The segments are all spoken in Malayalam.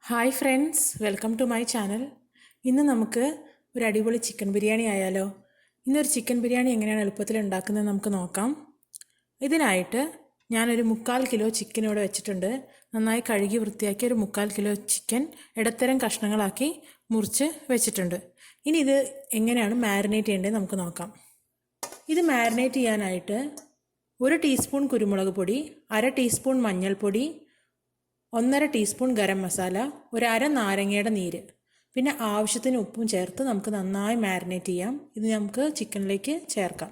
Hi friends, welcome to my channel. ഇന്ന് നമുക്ക് ഒരു അടിപൊളി ചിക്കൻ ബിരിയാണി ആയാലോ? ഇന്നൊരു ചിക്കൻ ബിരിയാണി എങ്ങനെയാണ് എളുപ്പത്തിൽ ഉണ്ടാക്കുന്നത് നമുക്ക് നോക്കാം. ഇതിനായിട്ട് ഞാനൊരു 3/4 കിലോ ചിക്കൻ ഇവിടെ വെച്ചിട്ടുണ്ട്. നന്നായി കഴുകി വൃത്തിയാക്കി ഒരു 3/4 കിലോ ചിക്കൻ ഇടത്തരം കഷ്ണങ്ങളാക്കി മുറിച്ച് വെച്ചിട്ടുണ്ട്. ഇനി ഇത് എങ്ങനെയാണ് മാരിനേറ്റ് ചെയ്യേണ്ടത് നമുക്ക് നോക്കാം. ഇത് മാരിനേറ്റ് ചെയ്യാനായിട്ട് 1 ടീസ്പൂൺ കുരുമുളക് പൊടി, 1/2 ടീസ്പൂൺ മഞ്ഞൾപ്പൊടി, 1/2 ടീസ്പൂൺ ഗരം മസാല, ഒരു അര നാരങ്ങയുടെ നീര്, പിന്നെ ആവശ്യത്തിന് ഉപ്പും ചേർത്ത് നമുക്ക് നന്നായി മാരിനേറ്റ് ചെയ്യാം. ഇത് നമുക്ക് ചിക്കനിലേക്ക് ചേർക്കാം.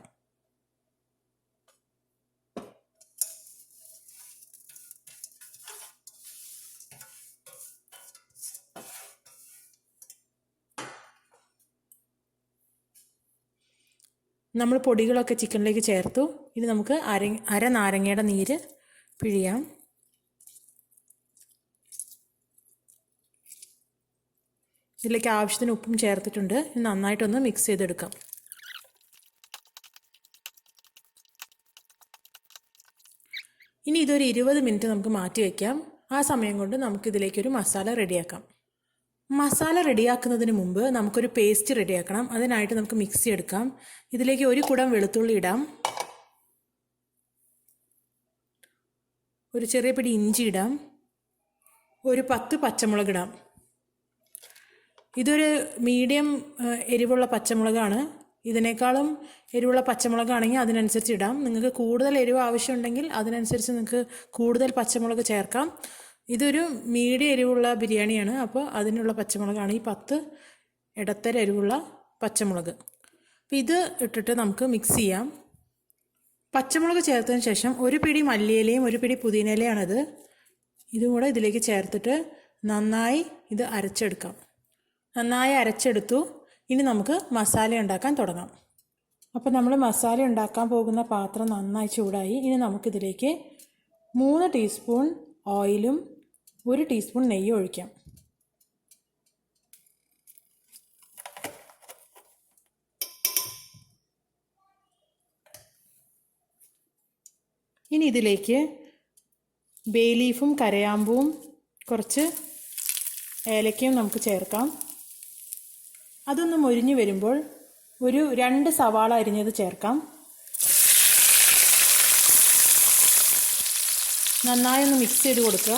നമ്മൾ പൊടികളൊക്കെ ചിക്കനിലേക്ക് ചേർത്തു. ഇനി നമുക്ക് അര നാരങ്ങയുടെ നീര് പിഴിയാം. ഇതിലേക്ക് ആവശ്യത്തിന് ഉപ്പും ചേർത്തിട്ടുണ്ട്. നന്നായിട്ടൊന്ന് മിക്സ് ചെയ്തെടുക്കാം. ഇനി ഇതൊരു 20 മിനിറ്റ് നമുക്ക് മാറ്റി വയ്ക്കാം. ആ സമയം കൊണ്ട് നമുക്കിതിലേക്കൊരു മസാല റെഡിയാക്കാം. മസാല റെഡിയാക്കുന്നതിന് മുമ്പ് നമുക്കൊരു പേസ്റ്റ് റെഡിയാക്കണം. അതിനായിട്ട് നമുക്ക് മിക്സി എടുക്കാം. ഇതിലേക്ക് 1 കുടം വെളുത്തുള്ളി ഇടാം, ഒരു ചെറിയ പിടി ഇഞ്ചി ഇടാം, ഒരു 10 പച്ചമുളക് ഇടാം. ഇതൊരു മീഡിയം എരിവുള്ള പച്ചമുളകാണ്. ഇതിനേക്കാളും എരിവുള്ള പച്ചമുളകാണെങ്കിൽ അതിനനുസരിച്ച് ഇടാം. നിങ്ങൾക്ക് കൂടുതൽ എരിവ് ആവശ്യമുണ്ടെങ്കിൽ അതിനനുസരിച്ച് നിങ്ങൾക്ക് കൂടുതൽ പച്ചമുളക് ചേർക്കാം. ഇതൊരു മീഡിയം എരിവുള്ള ബിരിയാണിയാണ്, അപ്പോൾ അതിനുള്ള പച്ചമുളകാണ് ഈ 10 ഇടത്തരം എരിവുള്ള പച്ചമുളക്. അപ്പോൾ ഇത് ഇട്ടിട്ട് നമുക്ക് മിക്സ് ചെയ്യാം. പച്ചമുളക് ചേർത്തതിന് ശേഷം ഒരു പിടി മല്ലിയിലയും ഒരു പിടി പുതിനയിലയാണിത്. ഇതും കൂടെ ഇതിലേക്ക് ചേർത്തിട്ട് നന്നായി ഇത് അരച്ചെടുക്കാം. നന്നായി അരച്ചെടുത്തു. ഇനി നമുക്ക് മസാല ഉണ്ടാക്കാൻ തുടങ്ങാം. അപ്പോൾ നമ്മൾ മസാല ഉണ്ടാക്കാൻ പോകുന്ന പാത്രം നന്നായി ചൂടായി. ഇനി നമുക്കിതിലേക്ക് 3 ടീസ്പൂൺ ഓയിലും 1 ടീസ്പൂൺ നെയ്യും ഒഴിക്കാം. ഇനി ഇതിലേക്ക് ബേ ലീഫും കരയാമ്പൂവും കുറച്ച് ഏലക്കയും നമുക്ക് ചേർക്കാം. അതൊന്ന് മൊരിഞ്ഞു വരുമ്പോൾ ഒരു 2 സവാള അരിഞ്ഞത് ചേർക്കാം. നന്നായി ഒന്ന് മിക്സ് ചെയ്ത് കൊടുക്കുക.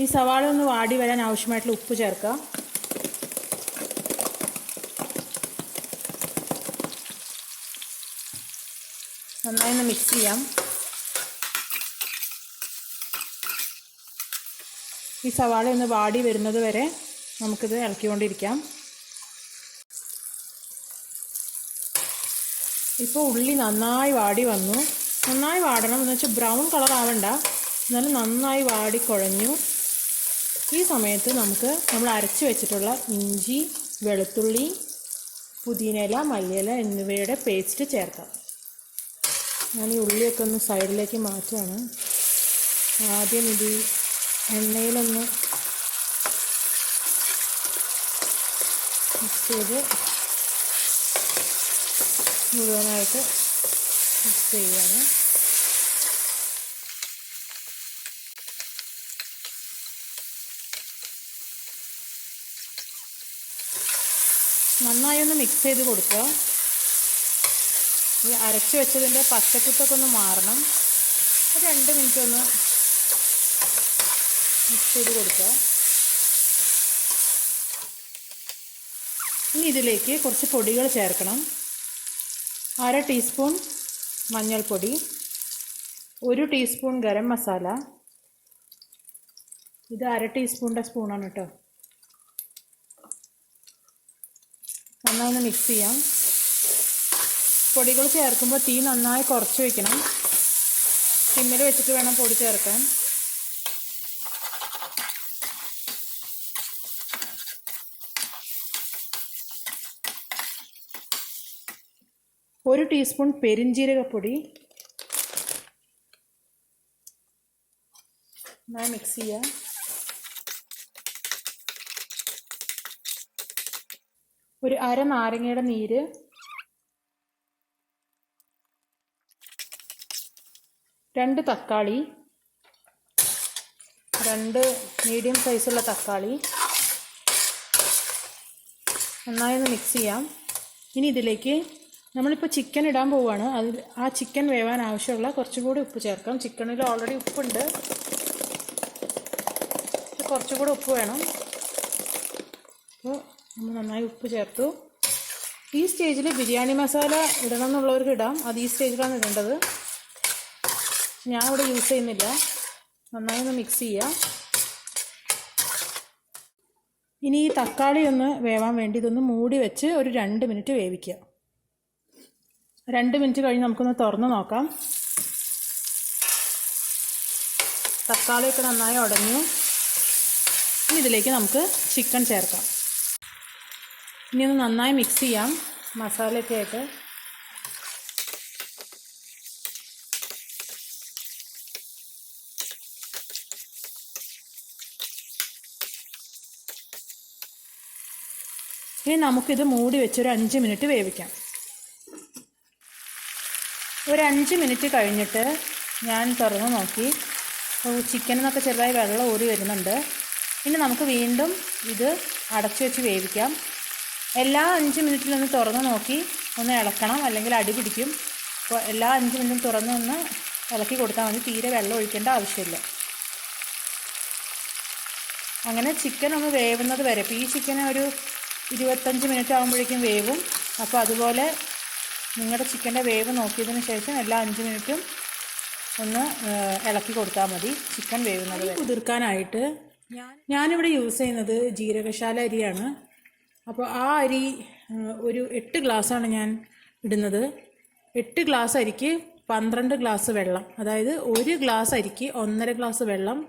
ഈ സവാള ഒന്ന് വാടി വരാൻ ആവശ്യമായിട്ടുള്ള ഉപ്പ് ചേർക്കുക. നന്നായി ഒന്ന് മിക്സ് ചെയ്യാം. ഈ സവാള ഒന്ന് വാടി വരുന്നത് വരെ നമുക്കിത് ഇളക്കിക്കൊണ്ടിരിക്കാം. ഇപ്പോൾ ഉള്ളി നന്നായി വാടി വന്നു. നന്നായി വാടണം എന്ന് വെച്ചാൽ ബ്രൗൺ കളർ ആവണ്ട, എന്നാലും നന്നായി വാടി കുഴഞ്ഞു. ഈ സമയത്ത് നമ്മൾ അരച്ച് വെച്ചിട്ടുള്ള ഇഞ്ചി, വെളുത്തുള്ളി, പുതിനയില, മല്ലിയില എന്നിവയുടെ പേസ്റ്റ് ചേർക്കാം. ഞാൻ ഈ ഉള്ളിയൊക്കെ ഒന്ന് സൈഡിലേക്ക് മാറ്റുകയാണ്. ആദ്യം ഇത് എണ്ണയിലൊന്ന് മിക്സ് ചെയ്ത് മുഴുവനായിട്ട് മിക്സ് ചെയ്യുകയാണ്. നന്നായി ഒന്ന് മിക്സ് ചെയ്ത് കൊടുക്കുക. ഈ അരച്ച് വെച്ചതിൻ്റെ പച്ചക്കുത്തൊക്കെ ഒന്ന് മാറണം. ഒരു 2 മിനിറ്റ് ഒന്ന് മിക്സ് ചെയ്ത് കൊടുക്കുക. ഇനി ഇതിലേക്ക് കുറച്ച് പൊടികൾ ചേർക്കണം. 1/2 ടീസ്പൂൺ മഞ്ഞൾപ്പൊടി, 1 ടീസ്പൂൺ ഗരം മസാല. ഇത് 1/2 ടീസ്പൂണിൻ്റെ സ്പൂണാണ് കേട്ടോ. നന്നായി ഒന്ന് മിക്സ് ചെയ്യാം. പൊടികൾ ചേർക്കുമ്പോൾ തീ നന്നായി കുറച്ച് വയ്ക്കണം. സിമ്മിൽ വെച്ചിട്ട് വേണം പൊടി ചേർക്കാൻ. ഒരു ടീസ്പൂൺ പെരിഞ്ജീരകപ്പൊടി നന്നായി മിക്സ് ചെയ്യാം. ഒരു അര നാരങ്ങയുടെ നീര്, 2 തക്കാളി, 2 മീഡിയം സൈസുള്ള തക്കാളി നന്നായി ഒന്ന് മിക്സ് ചെയ്യാം. ഇനി ഇതിലേക്ക് നമ്മളിപ്പോൾ ചിക്കൻ ഇടാൻ പോവുകയാണ്. ആ ചിക്കൻ വേവാൻ ആവശ്യമുള്ള കുറച്ചുകൂടി ഉപ്പ് ചേർക്കാം. ചിക്കനിൽ ഓൾറെഡി ഉപ്പുണ്ട്, കുറച്ചുകൂടി ഉപ്പ് വേണം. അപ്പോൾ നമ്മൾ നന്നായി ഉപ്പ് ചേർത്തു. ഈ സ്റ്റേജിൽ ബിരിയാണി മസാല ഇടണം എന്നുള്ളവർക്ക് ഇടാം, അത് ഈ സ്റ്റേജിലാണ് ഇടേണ്ടത്. ഞാൻ ഇവിടെ യൂസ് ചെയ്യുന്നില്ല. നന്നായി ഒന്ന് മിക്സ് ചെയ്യാം. ഇനി ഈ തക്കാളി ഒന്ന് വേവാൻ വേണ്ടി ഇതൊന്ന് മൂടി വെച്ച് ഒരു 2 മിനിറ്റ് വേവിക്കുക. 2 മിനിറ്റ് കഴിഞ്ഞ് നമുക്കൊന്ന് തുറന്ന് നോക്കാം. തക്കാളിയൊക്കെ നന്നായി ഉടഞ്ഞു. ഇനി ഇതിലേക്ക് നമുക്ക് ചിക്കൻ ചേർക്കാം. ഇനി ഒന്ന് നന്നായി മിക്സ് ചെയ്യാം മസാലയൊക്കെ ആയിട്ട്. ഇനി നമുക്കിത് മൂടി വെച്ചൊരു 5 മിനിറ്റ് വേവിക്കാം. ഒരു 5 മിനിറ്റ് കഴിഞ്ഞിട്ട് ഞാൻ തുറന്ന് നോക്കി. ചിക്കനിൽ നിന്നൊക്കെ ചെറുതായി വെള്ളം ഊറി വരുന്നുണ്ട്. ഇനി നമുക്ക് വീണ്ടും ഇത് അടച്ചു വെച്ച് വേവിക്കാം. എല്ലാ 5 മിനിറ്റിലൊന്ന് തുറന്ന് നോക്കി ഒന്ന് ഇളക്കണം, അല്ലെങ്കിൽ അടി പിടിക്കും. അപ്പോൾ എല്ലാ 5 മിനിറ്റും തുറന്ന് ഒന്ന് ഇളക്കി കൊടുത്താൽ മതി. തീരെ വെള്ളം ഒഴിക്കേണ്ട ആവശ്യമില്ല. അങ്ങനെ ചിക്കൻ ഒന്ന് വേവുന്നത് വരെ. ഇപ്പോൾ ഈ ചിക്കൻ ഒരു 25 മിനിറ്റ് ആകുമ്പോഴേക്കും വേവും. അപ്പോൾ അതുപോലെ നിങ്ങളുടെ ചിക്കൻ്റെ വേവ് നോക്കിയതിന് ശേഷം എല്ലാ 5 മിനിറ്റും ഒന്ന് ഇളക്കി കൊടുത്താൽ മതി ചിക്കൻ വേവുന്നത് വരെ. കുതിർക്കാനായിട്ട് ഞാനിവിടെ യൂസ് ചെയ്യുന്നത് ജീരകശാല അരിയാണ്. അപ്പോൾ ആ അരി ഒരു 8 ഗ്ലാസ്സാണ് ഞാൻ ഇടുന്നത്. 8 ഗ്ലാസ് അരിക്ക് 12 ഗ്ലാസ് വെള്ളം, അതായത് 1 ഗ്ലാസ് അരിക്ക് 1.5 ഗ്ലാസ് വെള്ളം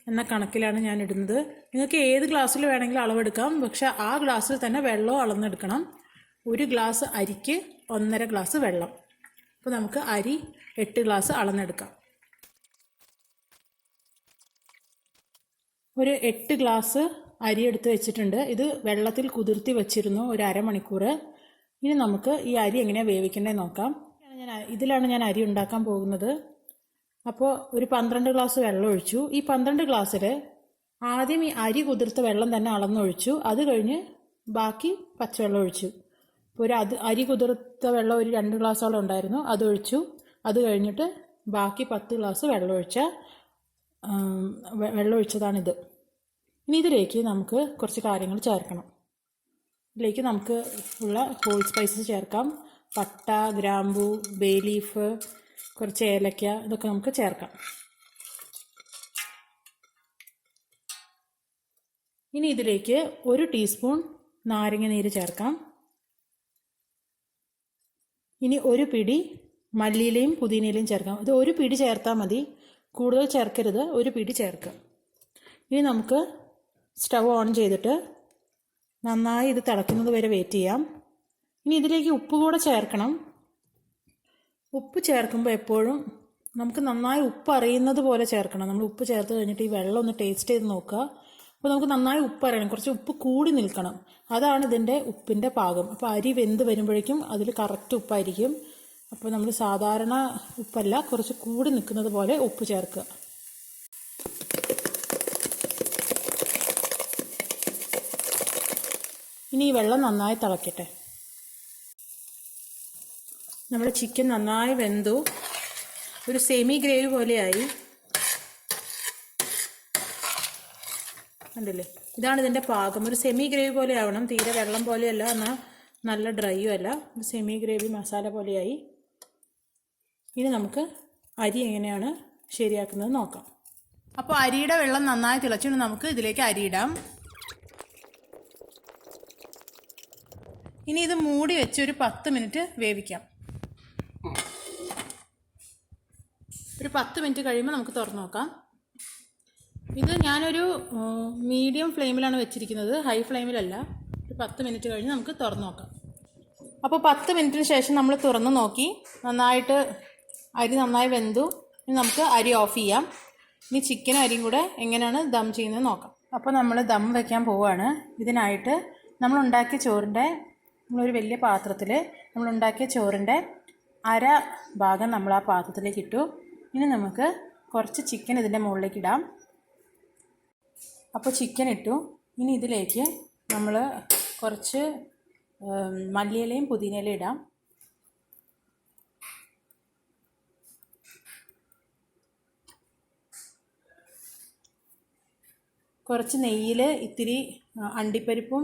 എന്ന കണക്കിലാണ് ഞാൻ ഇടുന്നത്. നിങ്ങൾക്ക് ഏത് ഗ്ലാസ്സിൽ വേണമെങ്കിലും അളവെടുക്കാം, പക്ഷെ ആ ഗ്ലാസ്സിൽ തന്നെ വെള്ളവും അളന്നെടുക്കണം. 1 ഗ്ലാസ് അരിക്ക് 1.5 ഗ്ലാസ് വെള്ളം. അപ്പോൾ നമുക്ക് അരി 8 ഗ്ലാസ് അളന്നെടുക്കാം. ഒരു 8 ഗ്ലാസ് അരി എടുത്ത് വെച്ചിട്ടുണ്ട്. ഇത് വെള്ളത്തിൽ കുതിർത്തി വെച്ചിരുന്നു ഒരു അരമണിക്കൂർ. ഇനി നമുക്ക് ഈ അരി എങ്ങനെയാണ് വേവിക്കേണ്ടത് നോക്കാം. ഇതിലാണ് ഞാൻ അരി ഉണ്ടാക്കാൻ പോകുന്നത്. അപ്പോൾ ഒരു 12 ഗ്ലാസ് വെള്ളം ഒഴിച്ചു. ഈ 12 ഗ്ലാസ്സിൽ ആദ്യം ഈ അരി കുതിർത്ത വെള്ളം തന്നെ അളന്നൊഴിച്ചു. അത് കഴിഞ്ഞ് ബാക്കി പച്ചവെള്ളം ഒഴിച്ചു. ഇപ്പോൾ അരി കുതിർത്ത വെള്ളം ഒരു 2 ഗ്ലാസ്സോളം ഉണ്ടായിരുന്നു, അതൊഴിച്ചു. അത് കഴിഞ്ഞിട്ട് ബാക്കി 10 ഗ്ലാസ് വെള്ളം ഒഴിച്ചതാണിത്. ഇനി ഇതിലേക്ക് നമുക്ക് കുറച്ച് കാര്യങ്ങൾ ചേർക്കണം. ഇതിലേക്ക് നമുക്ക് ഉള്ള ഹോൾ സ്പൈസസ് ചേർക്കാം. പട്ട, ഗ്രാമ്പൂ, ബേ ലീഫ്, കുറച്ച് ഏലക്ക, ഇതൊക്കെ നമുക്ക് ചേർക്കാം. ഇനി ഇതിലേക്ക് 1 ടീസ്പൂൺ നാരങ്ങ നീര് ചേർക്കാം. ഇനി 1 പിടി മല്ലിയിലയും പുതിനയിലയും ചേർക്കാം. ഇത് 1 പിടി ചേർത്താൽ മതി, കൂടുതൽ ചേർക്കരുത്. 1 പിടി ചേർക്കുക. ഇനി നമുക്ക് സ്റ്റവ് ഓൺ ചെയ്തിട്ട് നന്നായി ഇത് തിളയ്ക്കുന്നത് വരെ വെയിറ്റ് ചെയ്യാം. ഇനി ഇതിലേക്ക് ഉപ്പ് കൂടെ ചേർക്കണം. ഉപ്പ് ചേർക്കുമ്പോൾ എപ്പോഴും നമുക്ക് നന്നായി ഉപ്പ് അറിയുന്നത് പോലെ ചേർക്കണം. നമ്മൾ ഉപ്പ് ചേർത്ത് കഴിഞ്ഞിട്ട് ഈ വെള്ളം ഒന്ന് ടേസ്റ്റ് ചെയ്ത് നോക്കുക. അപ്പോൾ നമുക്ക് നന്നായി ഉപ്പ് അറിയണം, കുറച്ച് ഉപ്പ് കൂടി നിൽക്കണം. അതാണ് ഇതിൻ്റെ ഉപ്പിൻ്റെ പാകം. അപ്പോൾ അരി വെന്ത് വരുമ്പോഴേക്കും അതിൽ കറക്റ്റ് ഉപ്പായിരിക്കും. അപ്പോൾ നമ്മൾ സാധാരണ ഉപ്പല്ല, കുറച്ച് കൂടി നിൽക്കുന്നത് പോലെ ഉപ്പ് ചേർക്കുക. ഇനി ഈ വെള്ളം നന്നായി തിളക്കട്ടെ. നമ്മുടെ ചിക്കൻ നന്നായി വെന്തു, ഒരു സെമി ഗ്രേവി പോലെയായി. കണ്ടില്ലേ, ഇതാണ് ഇതിൻ്റെ പാകം. ഒരു സെമി ഗ്രേവി പോലെ ആവണം, തീരെ വെള്ളം പോലെയല്ല, എന്നാൽ നല്ല ഡ്രൈയും അല്ല. ഒരു സെമി ഗ്രേവി മസാല പോലെയായി. ഇനി നമുക്ക് അരി എങ്ങനെയാണ് ശരിയാക്കുന്നത് നോക്കാം. അപ്പോൾ അരിയുടെ വെള്ളം നന്നായി തിളച്ചിട്ട് നമുക്ക് ഇതിലേക്ക് അരിയിടാം. ഇനി ഇത് മൂടി വെച്ച് ഒരു 10 മിനിറ്റ് വേവിക്കാം. ഒരു 10 മിനിറ്റ് കഴിയുമ്പോൾ നമുക്ക് തുറന്നു നോക്കാം. ഇത് ഞാനൊരു മീഡിയം ഫ്ലെയിമിലാണ് വെച്ചിരിക്കുന്നത്, ഹൈ ഫ്ലെയിമിലല്ല. ഒരു 10 മിനിറ്റ് കഴിഞ്ഞ് നമുക്ക് തുറന്നു നോക്കാം. അപ്പോൾ 10 മിനിറ്റിന് ശേഷം നമ്മൾ തുറന്ന് നോക്കി, അരി നന്നായി വെന്തു. ഇനി നമുക്ക് അരി ഓഫ് ചെയ്യാം. ഇനി ചിക്കനും അരിയും കൂടെ എങ്ങനെയാണ് ദം ചെയ്യുന്നത് നോക്കാം. അപ്പോൾ നമ്മൾ ദം വയ്ക്കാൻ പോവുകയാണ്. ഇതിനായിട്ട് നമ്മളുണ്ടാക്കിയ ചോറിൻ്റെ, നമ്മളൊരു വലിയ പാത്രത്തിൽ നമ്മളുണ്ടാക്കിയ ചോറിൻ്റെ അര ഭാഗം നമ്മൾ ആ പാത്രത്തിലേക്ക് ഇട്ടു. ഇനി നമുക്ക് കുറച്ച് ചിക്കൻ ഇതിൻ്റെ മുകളിലേക്ക് ഇടാം. അപ്പോൾ ചിക്കൻ ഇട്ടു. ഇനി ഇതിലേക്ക് നമ്മൾ കുറച്ച് മല്ലിയിലയും പുതിനയിലയും ഇടാം. കുറച്ച് നെയ്യിൽ ഇത്തിരി അണ്ടിപ്പരിപ്പും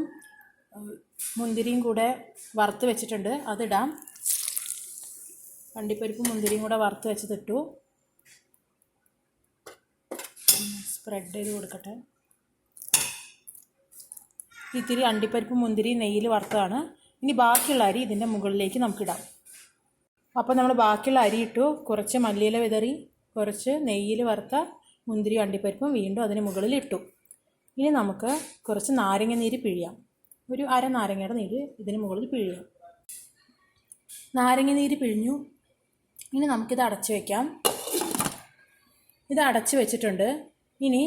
മുന്തിരിയും കൂടെ വറുത്ത് വെച്ചിട്ടുണ്ട്, അതിടാം. അണ്ടിപ്പരിപ്പും മുന്തിരിയും കൂടെ വറുത്ത് വെച്ചതിട്ടു. സ്പ്രെഡ് ചെയ്ത് കൊടുക്കട്ടെ. ഇത്തിരി അണ്ടിപ്പരിപ്പും മുന്തിരിയും നെയ്യിൽ വറുത്തതാണ്. ഇനി ബാക്കിയുള്ള അരി ഇതിൻ്റെ മുകളിലേക്ക് നമുക്കിടാം. അപ്പോൾ നമ്മൾ ബാക്കിയുള്ള അരി ഇട്ടു. കുറച്ച് മല്ലിയില വിതറി, കുറച്ച് നെയ്യിൽ വറുത്ത മുന്തിരി അണ്ടിപ്പരിപ്പും വീണ്ടും അതിന് മുകളിൽ ഇട്ടു. ഇനി നമുക്ക് കുറച്ച് നാരങ്ങ നീര് പിഴിയാം. ഒരു അര നാരങ്ങയുടെ നീര് ഇതിന് മുകളിൽ പിഴിയാം. നാരങ്ങ നീര് പിഴിഞ്ഞു. ഇനി നമുക്കിത് അടച്ചു വയ്ക്കാം. ഇത് അടച്ചു വെച്ചിട്ടുണ്ട്. ഇനി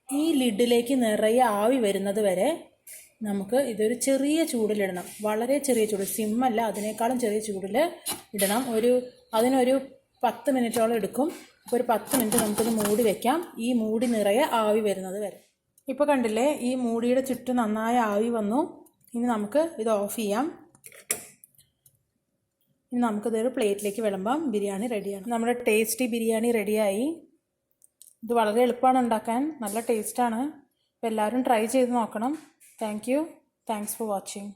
ഈ ലിഡിലേക്ക് നിറയെ ആവി വരുന്നത് വരെ നമുക്ക് ഇതൊരു ചെറിയ ചൂടിലിടണം. വളരെ ചെറിയ ചൂട്, സിമ്മല്ല, അതിനേക്കാളും ചെറിയ ചൂടിൽ ഇടണം. അതിനൊരു 10 മിനിറ്റോളം എടുക്കും. അപ്പോൾ ഒരു 10 മിനിറ്റ് നമുക്കിത് മൂടി വയ്ക്കാം, ഈ മൂടി നിറയെ ആവി വരുന്നത് വരെ. ഇപ്പോൾ കണ്ടില്ലേ, ഈ മൂടിയുടെ ചുറ്റും നന്നായി ആവി വന്നു. ഇനി നമുക്ക് ഇത് ഓഫ് ചെയ്യാം. ഇനി നമുക്കിതൊരു പ്ലേറ്റിലേക്ക് വിളമ്പാം. ബിരിയാണി റെഡിയാണ്. നമ്മുടെ ടേസ്റ്റി ബിരിയാണി റെഡിയായി. ഇത് വളരെ എളുപ്പമാണ് ഉണ്ടാക്കാൻ, നല്ല ടേസ്റ്റാണ്. അപ്പോൾ എല്ലാവരും ട്രൈ ചെയ്ത് നോക്കണം. Thanks for watching.